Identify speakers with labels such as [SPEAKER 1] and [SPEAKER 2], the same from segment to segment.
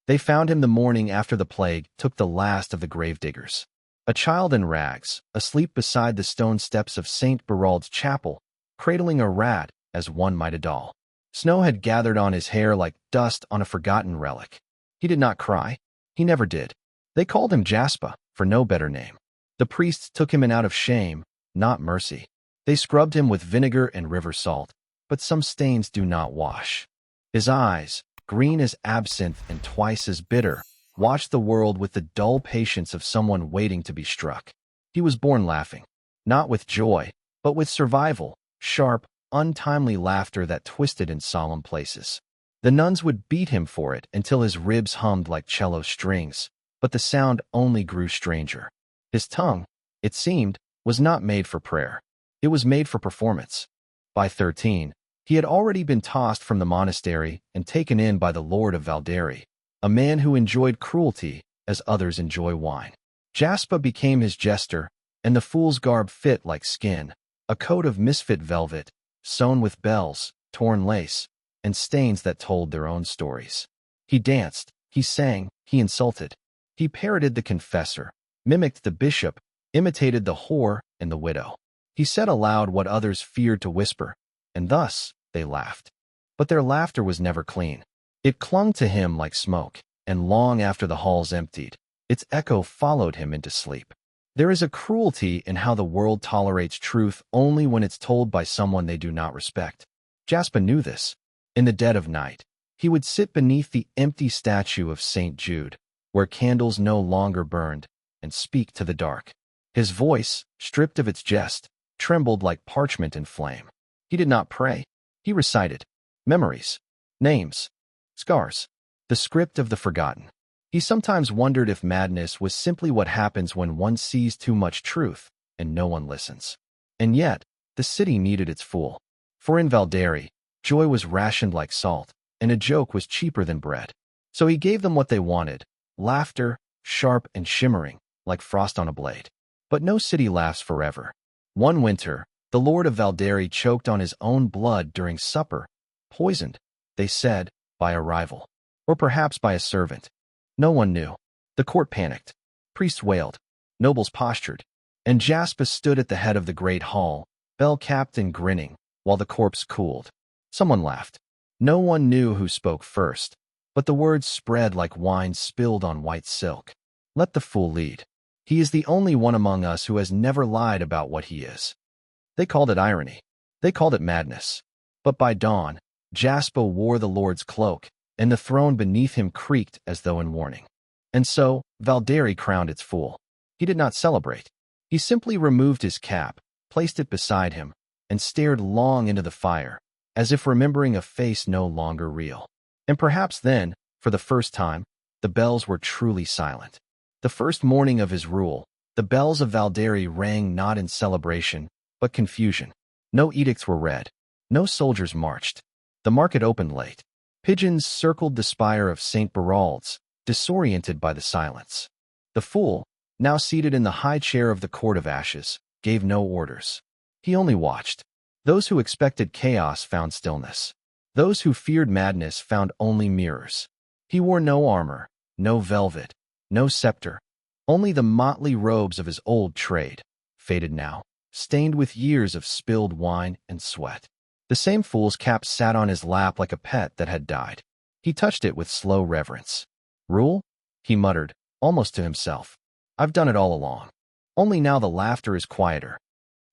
[SPEAKER 1] They found him the morning after the plague took the last of the gravediggers. A child in rags, asleep beside the stone steps of St. Berald's chapel, cradling a rat as one might a doll. Snow had gathered on his hair like dust on a forgotten relic. He did not cry. He never did. They called him Jaspar, for no better name. The priests took him in out of shame, not mercy. They scrubbed him with vinegar and river salt, but some stains do not wash. His eyes, green as absinthe and twice as bitter, watched the world with the dull patience of someone waiting to be struck. He was born laughing, not with joy, but with survival, sharp, untimely laughter that twisted in solemn places. The nuns would beat him for it until his ribs hummed like cello strings, but the sound only grew stranger. His tongue, it seemed, was not made for prayer. It was made for performance. By 13, he had already been tossed from the monastery and taken in by the Lord of Valderi, a man who enjoyed cruelty as others enjoy wine. Jaspar became his jester, and the fool's garb fit like skin, a coat of misfit velvet, sewn with bells, torn lace, and stains that told their own stories. He danced, he sang, he insulted. He parodied the confessor, mimicked the bishop, imitated the whore and the widow. He said aloud what others feared to whisper, and thus they laughed. But their laughter was never clean. It clung to him like smoke, and long after the halls emptied, its echo followed him into sleep. There is a cruelty in how the world tolerates truth only when it's told by someone they do not respect. Jaspar knew this. In the dead of night, he would sit beneath the empty statue of St. Jude, where candles no longer burned, and speak to the dark. His voice, stripped of its jest, trembled like parchment in flame. He did not pray. He recited memories, names, scars, the script of the forgotten. He sometimes wondered if madness was simply what happens when one sees too much truth and no one listens. And yet, the city needed its fool. For in Valderi, joy was rationed like salt, and a joke was cheaper than bread. So he gave them what they wanted, laughter, sharp and shimmering, like frost on a blade. But no city laughs forever. One winter, the Lord of Valderi choked on his own blood during supper, poisoned, they said, by a rival, or perhaps by a servant. No one knew. The court panicked. Priests wailed. Nobles postured. And Jaspar stood at the head of the great hall, bell-capped and grinning, while the corpse cooled. Someone laughed. No one knew who spoke first, but the words spread like wine spilled on white silk. Let the fool lead. He is the only one among us who has never lied about what he is. They called it irony. They called it madness. But by dawn, Jaspar wore the Lord's cloak, and the throne beneath him creaked as though in warning. And so, Valderi crowned its fool. He did not celebrate. He simply removed his cap, placed it beside him, and stared long into the fire, as if remembering a face no longer real. And perhaps then, for the first time, the bells were truly silent. The first morning of his rule, the bells of Valderi rang not in celebration, but confusion. No edicts were read. No soldiers marched. The market opened late. Pigeons circled the spire of St. Berald's, disoriented by the silence. The fool, now seated in the high chair of the Court of Ashes, gave no orders. He only watched. Those who expected chaos found stillness. Those who feared madness found only mirrors. He wore no armor, no velvet, no scepter, only the motley robes of his old trade, faded now, stained with years of spilled wine and sweat. The same fool's cap sat on his lap like a pet that had died. He touched it with slow reverence. Rule? He muttered, almost to himself. I've done it all along. Only now the laughter is quieter.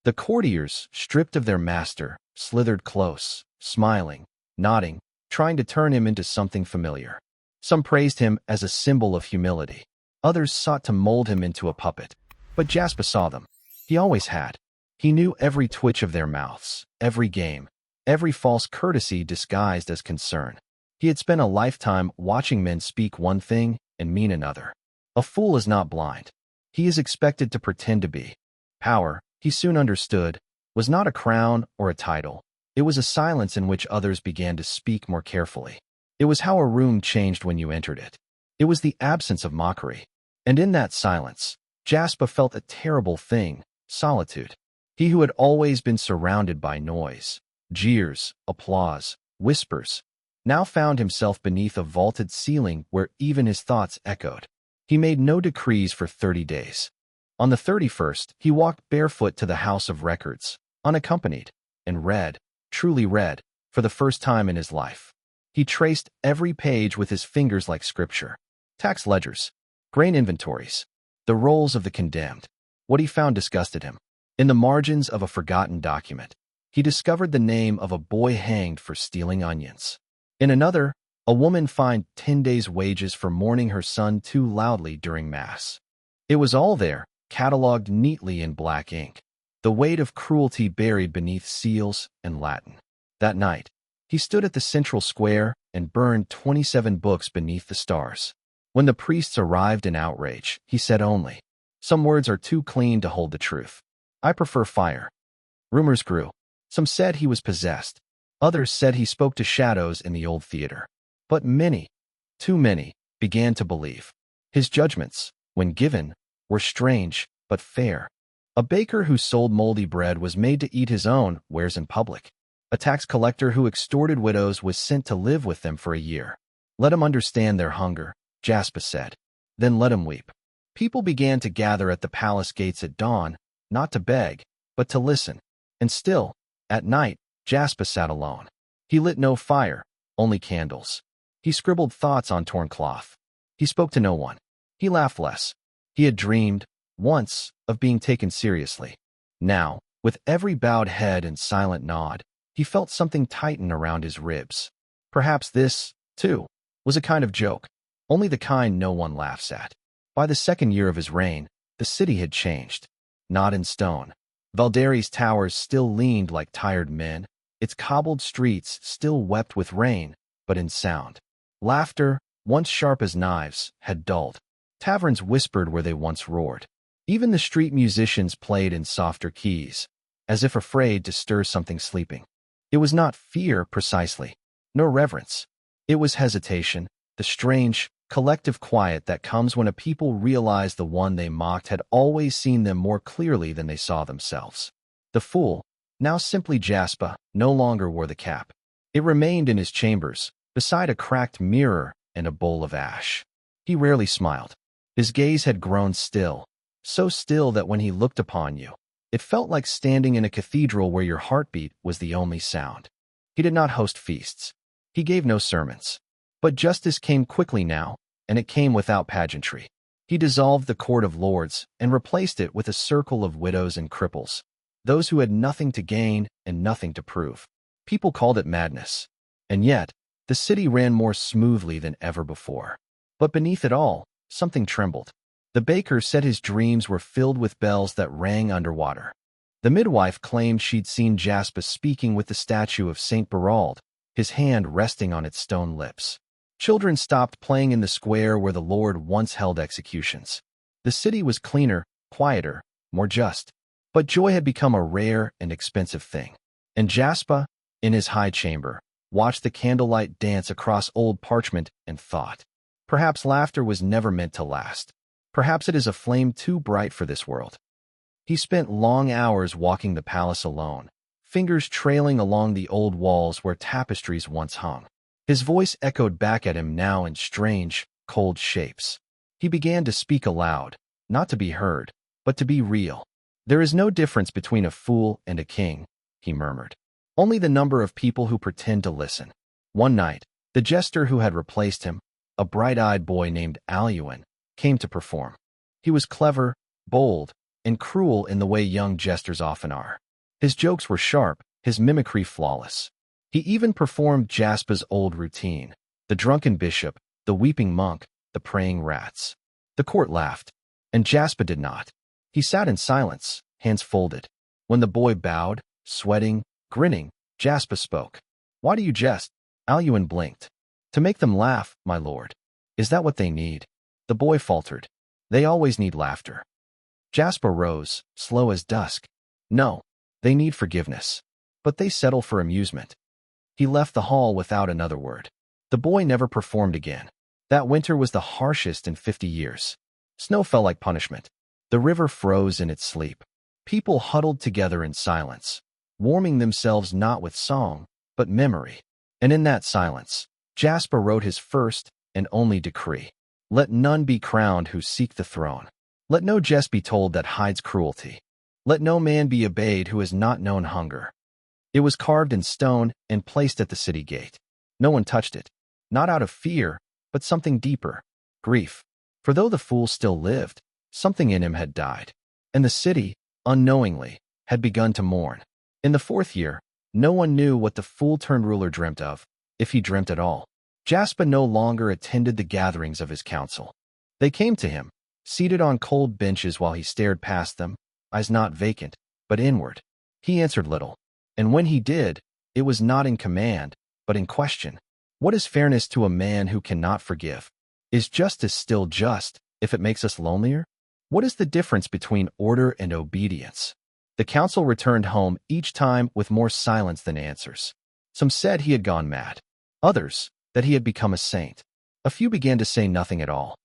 [SPEAKER 1] The courtiers, stripped of their master, slithered close, smiling, nodding, trying to turn him into something familiar. Some praised him as a symbol of humility. Others sought to mold him into a puppet. But Jaspar saw them. He always had. He knew every twitch of their mouths, every game, every false courtesy disguised as concern. He had spent a lifetime watching men speak one thing and mean another. A fool is not blind. He is expected to pretend to be. Power, he soon understood, was not a crown or a title. It was a silence in which others began to speak more carefully. It was how a room changed when you entered it. It was the absence of mockery. And in that silence, Jaspar felt a terrible thing, solitude. He who had always been surrounded by noise, jeers, applause, whispers, now found himself beneath a vaulted ceiling where even his thoughts echoed. He made no decrees for 30 days. On the 31st, he walked barefoot to the House of Records, unaccompanied, and read, truly read, for the first time in his life. He traced every page with his fingers like scripture. Tax ledgers, grain inventories, the rolls of the condemned. What he found disgusted him. In the margins of a forgotten document, he discovered the name of a boy hanged for stealing onions. In another, a woman fined 10 days' wages for mourning her son too loudly during Mass. It was all there, catalogued neatly in black ink, the weight of cruelty buried beneath seals and Latin. That night, he stood at the central square and burned 27 books beneath the stars. When the priests arrived in outrage, he said only, "Some words are too clean to hold the truth. I prefer fire." Rumors grew. Some said he was possessed. Others said he spoke to shadows in the old theater. But many, too many, began to believe. His judgments, when given, were strange but fair. A baker who sold moldy bread was made to eat his own wares in public. A tax collector who extorted widows was sent to live with them for a year. Let him understand their hunger, Jaspar said. Then let him weep. People began to gather at the palace gates at dawn, not to beg, but to listen. And still, at night, Jaspar sat alone. He lit no fire, only candles. He scribbled thoughts on torn cloth. He spoke to no one. He laughed less. He had dreamed, once, of being taken seriously. Now, with every bowed head and silent nod, he felt something tighten around his ribs. Perhaps this, too, was a kind of joke, only the kind no one laughs at. By the second year of his reign, the city had changed. Not in stone. Valderi's towers still leaned like tired men. Its cobbled streets still wept with rain, but in sound. Laughter, once sharp as knives, had dulled. Taverns whispered where they once roared. Even the street musicians played in softer keys, as if afraid to stir something sleeping. It was not fear precisely, nor reverence. It was hesitation, the strange, collective quiet that comes when a people realize the one they mocked had always seen them more clearly than they saw themselves. The fool, now simply Jaspar, no longer wore the cap. It remained in his chambers, beside a cracked mirror and a bowl of ash. He rarely smiled. His gaze had grown still, so still that when he looked upon you, it felt like standing in a cathedral where your heartbeat was the only sound. He did not host feasts. He gave no sermons. But justice came quickly now, and it came without pageantry. He dissolved the court of lords and replaced it with a circle of widows and cripples, those who had nothing to gain and nothing to prove. People called it madness. And yet, the city ran more smoothly than ever before. But beneath it all, something trembled. The baker said his dreams were filled with bells that rang underwater. The midwife claimed she'd seen Jaspar speaking with the statue of Saint Berald, his hand resting on its stone lips. Children stopped playing in the square where the Lord once held executions. The city was cleaner, quieter, more just. But joy had become a rare and expensive thing. And Jaspar, in his high chamber, watched the candlelight dance across old parchment and thought, perhaps laughter was never meant to last. Perhaps it is a flame too bright for this world. He spent long hours walking the palace alone, fingers trailing along the old walls where tapestries once hung. His voice echoed back at him now in strange, cold shapes. He began to speak aloud, not to be heard, but to be real. There is no difference between a fool and a king, he murmured. Only the number of people who pretend to listen. One night, the jester who had replaced him, a bright-eyed boy named Allegory, came to perform. He was clever, bold, and cruel in the way young jesters often are. His jokes were sharp, his mimicry flawless. He even performed Jaspar's old routine, the drunken bishop, the weeping monk, the praying rats. The court laughed, and Jaspar did not. He sat in silence, hands folded. When the boy bowed, sweating, grinning, Jaspar spoke. "Why do you jest?" Allegory blinked. "To make them laugh, my lord. Is that what they need?" The boy faltered. "They always need laughter." Jaspar rose, slow as dusk. "No, they need forgiveness. But they settle for amusement." He left the hall without another word. The boy never performed again. That winter was the harshest in 50 years. Snow fell like punishment. The river froze in its sleep. People huddled together in silence, warming themselves not with song, but memory. And in that silence, Jaspar wrote his first and only decree. Let none be crowned who seek the throne. Let no jest be told that hides cruelty. Let no man be obeyed who has not known hunger. It was carved in stone and placed at the city gate. No one touched it, not out of fear, but something deeper, grief. For though the fool still lived, something in him had died, and the city, unknowingly, had begun to mourn. In the 4th year, no one knew what the fool-turned-ruler dreamt of, if he dreamt at all. Jaspar no longer attended the gatherings of his council. They came to him, seated on cold benches while he stared past them, eyes not vacant, but inward. He answered little, and when he did, it was not in command, but in question. What is fairness to a man who cannot forgive? Is justice still just, if it makes us lonelier? What is the difference between order and obedience? The council returned home each time with more silence than answers. Some said he had gone mad. Others, that he had become a saint. A few began to say nothing at all.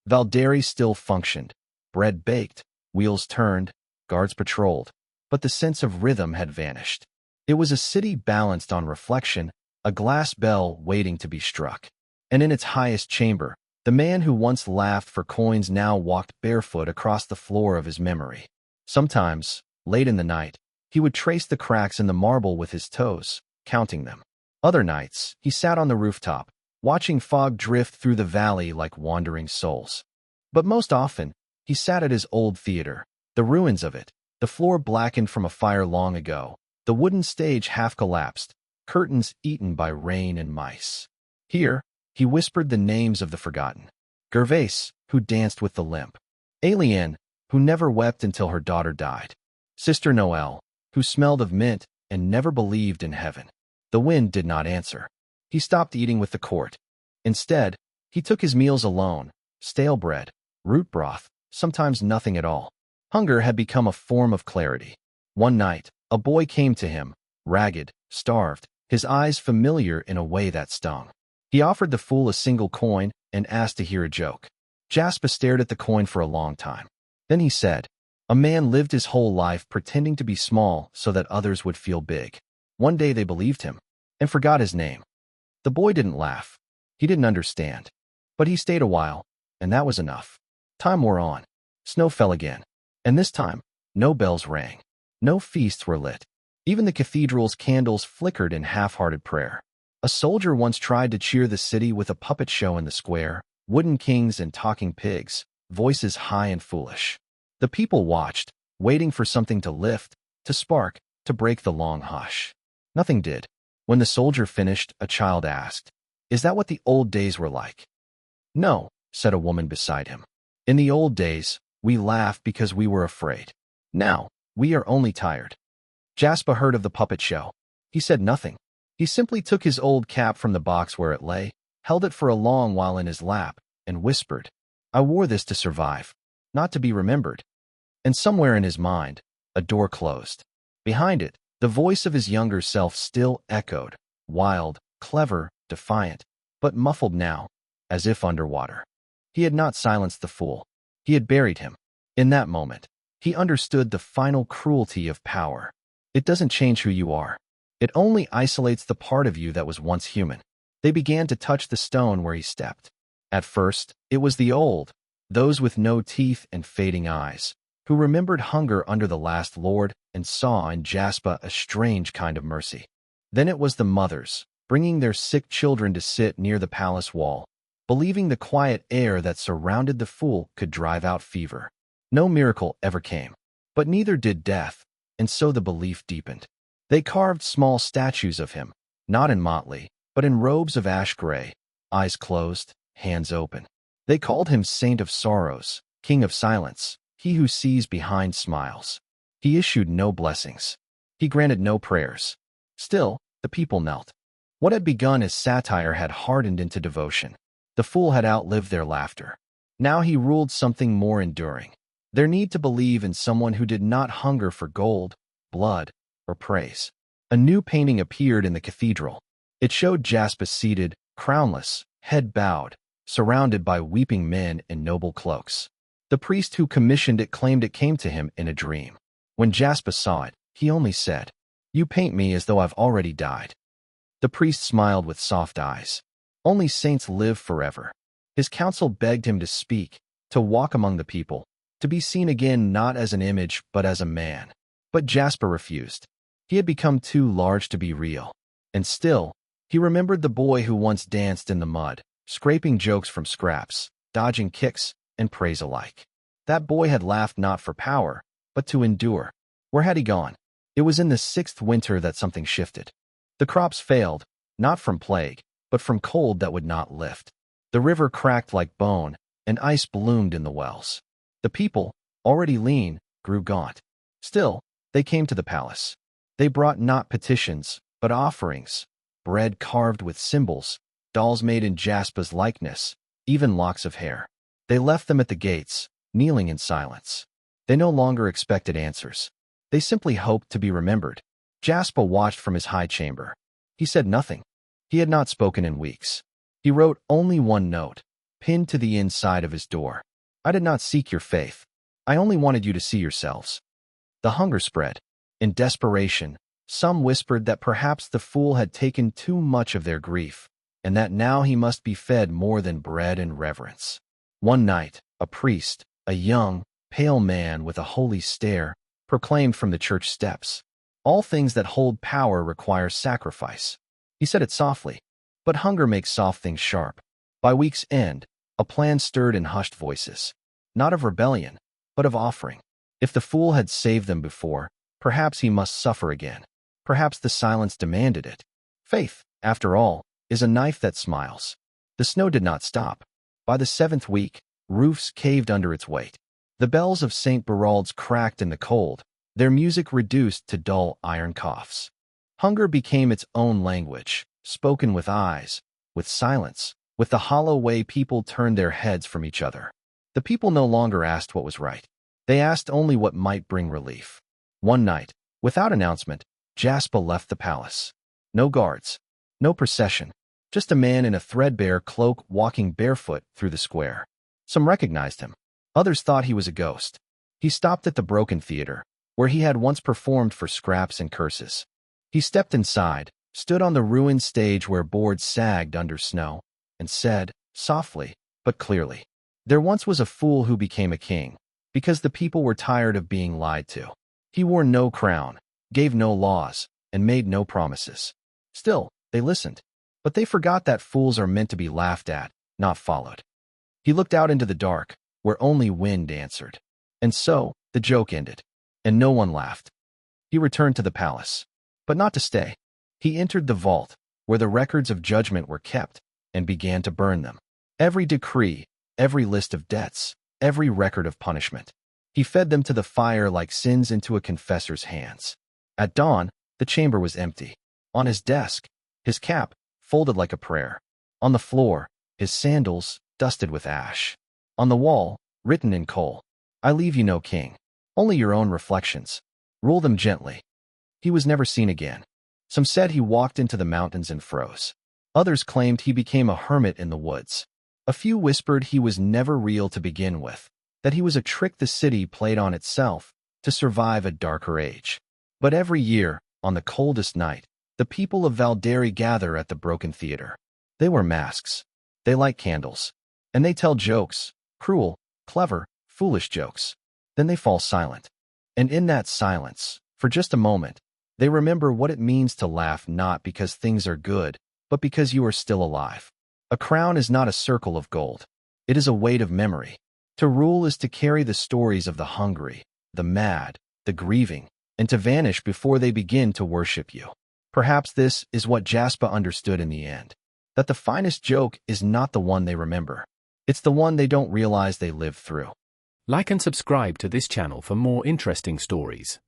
[SPEAKER 1] Valderi still functioned. Bread baked, wheels turned, guards patrolled. But the sense of rhythm had vanished. It was a city balanced on reflection, a glass bell waiting to be struck. And in its highest chamber, the man who once laughed for coins now walked barefoot across the floor of his memory. Sometimes, late in the night, he would trace the cracks in the marble with his toes, counting them. Other nights, he sat on the rooftop, watching fog drift through the valley like wandering souls. But most often, he sat at his old theater, the ruins of it, the floor blackened from a fire long ago, the wooden stage half collapsed, curtains eaten by rain and mice. Here, he whispered the names of the forgotten. Gervais, who danced with the limp. Alien, who never wept until her daughter died. Sister Noel, who smelled of mint and never believed in heaven. The wind did not answer. He stopped eating with the court. Instead, he took his meals alone, stale bread, root broth, sometimes nothing at all. Hunger had become a form of clarity. One night, a boy came to him, ragged, starved, his eyes familiar in a way that stung. He offered the fool a single coin and asked to hear a joke. Jaspar stared at the coin for a long time. Then he said, "A man lived his whole life pretending to be small so that others would feel big. One day they believed him and forgot his name." The boy didn't laugh. He didn't understand. But he stayed a while, and that was enough. Time wore on. Snow fell again. And this time, no bells rang. No feasts were lit. Even the cathedral's candles flickered in half-hearted prayer. A soldier once tried to cheer the city with a puppet show in the square, wooden kings and talking pigs, voices high and foolish. The people watched, waiting for something to lift, to spark, to break the long hush. Nothing did. When the soldier finished, a child asked, "Is that what the old days were like?" "No," said a woman beside him. "In the old days, we laughed because we were afraid. Now, we are only tired." Jaspar heard of the puppet show. He said nothing. He simply took his old cap from the box where it lay, held it for a long while in his lap, and whispered, "I wore this to survive, not to be remembered." And somewhere in his mind, a door closed. Behind it, the voice of his younger self still echoed, wild, clever, defiant, but muffled now, as if underwater. He had not silenced the fool. He had buried him. In that moment, he understood the final cruelty of power. It doesn't change who you are. It only isolates the part of you that was once human. They began to touch the stone where he stepped. At first, it was the old, those with no teeth and fading eyes, who remembered hunger under the last lord and saw in Jaspar a strange kind of mercy. Then it was the mothers, bringing their sick children to sit near the palace wall, believing the quiet air that surrounded the fool could drive out fever. No miracle ever came, but neither did death, and so the belief deepened. They carved small statues of him, not in motley, but in robes of ash gray, eyes closed, hands open. They called him Saint of Sorrows, King of Silence, he who sees behind smiles. He issued no blessings. He granted no prayers. Still, the people knelt. What had begun as satire had hardened into devotion. The fool had outlived their laughter. Now he ruled something more enduring. Their need to believe in someone who did not hunger for gold, blood, or praise. A new painting appeared in the cathedral. It showed Jaspar seated, crownless, head bowed, surrounded by weeping men in noble cloaks. The priest who commissioned it claimed it came to him in a dream. When Jaspar saw it, he only said, "You paint me as though I've already died." The priest smiled with soft eyes. Only saints live forever. His council begged him to speak, to walk among the people, to be seen again not as an image but as a man. But Jaspar refused. He had become too large to be real. And still, he remembered the boy who once danced in the mud, scraping jokes from scraps, dodging kicks and praise alike. That boy had laughed not for power, but to endure. Where had he gone? It was in the 6th winter that something shifted. The crops failed, not from plague, but from cold that would not lift. The river cracked like bone, and ice bloomed in the wells. The people, already lean, grew gaunt. Still, they came to the palace. They brought not petitions, but offerings, bread carved with symbols, dolls made in Jaspar's likeness, even locks of hair. They left them at the gates, kneeling in silence. They no longer expected answers. They simply hoped to be remembered. Jaspar watched from his high chamber. He said nothing. He had not spoken in weeks. He wrote only one note, pinned to the inside of his door. I did not seek your faith. I only wanted you to see yourselves. The hunger spread. In desperation, some whispered that perhaps the fool had taken too much of their grief, and that now he must be fed more than bread and reverence. One night, a priest, a young, pale man with a holy stare, proclaimed from the church steps, "All things that hold power require sacrifice." He said it softly, but hunger makes soft things sharp. By week's end, a plan stirred in hushed voices, not of rebellion, but of offering. If the fool had saved them before, perhaps he must suffer again. Perhaps the silence demanded it. Faith, after all, is a knife that smiles. The snow did not stop. By the 7th week, roofs caved under its weight. The bells of St. Berald's cracked in the cold, their music reduced to dull iron coughs. Hunger became its own language, spoken with eyes, with silence, with the hollow way people turned their heads from each other. The people no longer asked what was right. They asked only what might bring relief. One night, without announcement, Jaspar left the palace. No guards, no procession, just a man in a threadbare cloak walking barefoot through the square. Some recognized him. Others thought he was a ghost. He stopped at the broken theater, where he had once performed for scraps and curses. He stepped inside, stood on the ruined stage where boards sagged under snow, and said, softly, but clearly, "There once was a fool who became a king, because the people were tired of being lied to. He wore no crown, gave no laws, and made no promises. Still, they listened, but they forgot that fools are meant to be laughed at, not followed." He looked out into the dark, where only wind answered. And so, the joke ended, and no one laughed. He returned to the palace, but not to stay. He entered the vault, where the records of judgment were kept, and began to burn them. Every decree, every list of debts, every record of punishment. He fed them to the fire like sins into a confessor's hands. At dawn, the chamber was empty. On his desk, his cap, folded like a prayer. On the floor, his sandals, dusted with ash. On the wall, written in coal, "I leave you no king, only your own reflections. Rule them gently." He was never seen again. Some said he walked into the mountains and froze. Others claimed he became a hermit in the woods. A few whispered he was never real to begin with, that he was a trick the city played on itself to survive a darker age. But every year, on the coldest night, the people of Valderi gather at the broken theater. They wear masks. They light candles. And they tell jokes, cruel, clever, foolish jokes. Then they fall silent. And in that silence, for just a moment, they remember what it means to laugh not because things are good, but because you are still alive. A crown is not a circle of gold. It is a weight of memory. To rule is to carry the stories of the hungry, the mad, the grieving, and to vanish before they begin to worship you. Perhaps this is what Jaspar understood in the end, that the finest joke is not the one they remember. It's the one they don't realize they lived through.
[SPEAKER 2] Like and subscribe to this channel for more interesting stories.